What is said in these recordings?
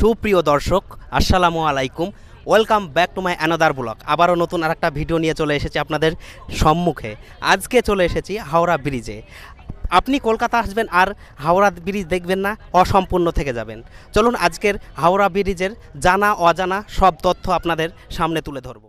সুপ্রিয় দর্শক আসসালামু আলাইকুম, welcome back to my another blog. আবারও নতুন আরেকটা ভিডিও নিয়ে চলে এসেছি আপনাদের সম্মুখে। আজকে চলে এসেছি হাওড়া ব্রিজে। আপনি কলকাতা আসবেন আর হাওড়া ব্রিজ দেখবেন না, অসম্পূর্ণ থেকে যাবেন। চলুন আজকের হাওড়া ব্রিজের জানা অজানা সব তথ্য আপনাদের সামনে তুলে ধরব।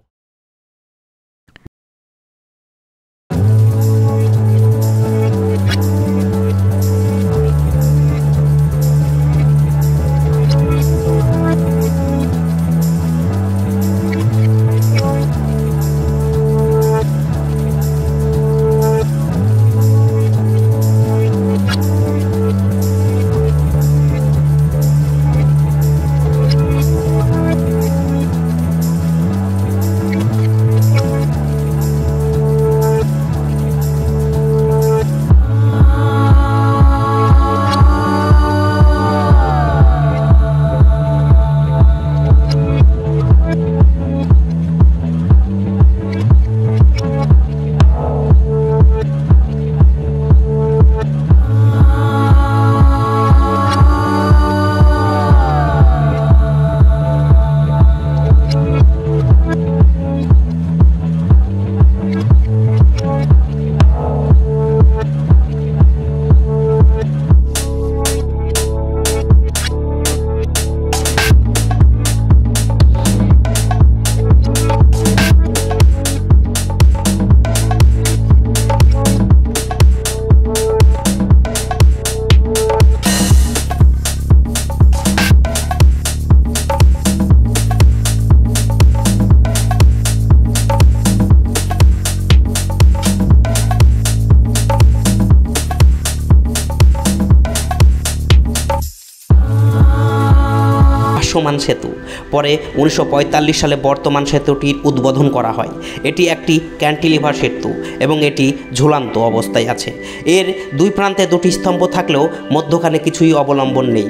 ভাসমান সেতু পরে 1945 সালে বর্তমান সেতুটির উদ্বোধন করা হয়। এটি একটি ক্যান্টিলিভার সেতু এবং এটি ঝুলন্ত অবস্থায় আছে। এর দুই প্রান্তে দুটি স্তম্ভ থাকলেও মধ্যখানে কিছুই অবলম্বন নেই।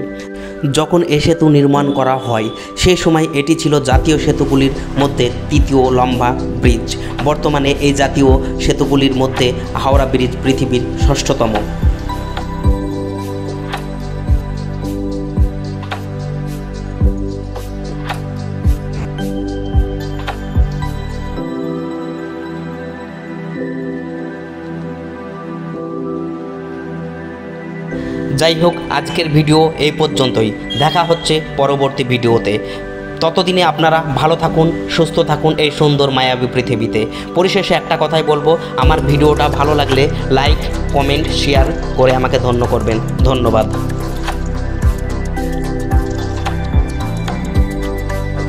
যখন এ সেতু নির্মাণ করা হয় সেই সময় এটি ছিল জাতীয় সেতুগুলির মধ্যে তৃতীয় লম্বা ব্রিজ। বর্তমানে এই জাতীয় সেতুগুলির মধ্যে হাওড়া ব্রিজ পৃথিবীর ষষ্ঠতম। যাই হোক, আজকের ভিডিও এই পর্যন্তই। দেখা হচ্ছে পরবর্তী ভিডিওতে। ততদিনে আপনারা ভালো থাকুন, সুস্থ থাকুন এই সুন্দর মায়াবী পৃথিবীতে। পরিশেষে একটা কথাই বলবো, আমার ভিডিওটা ভালো লাগলে লাইক, কমেন্ট, শেয়ার করে আমাকে ধন্য করবেন। ধন্যবাদ।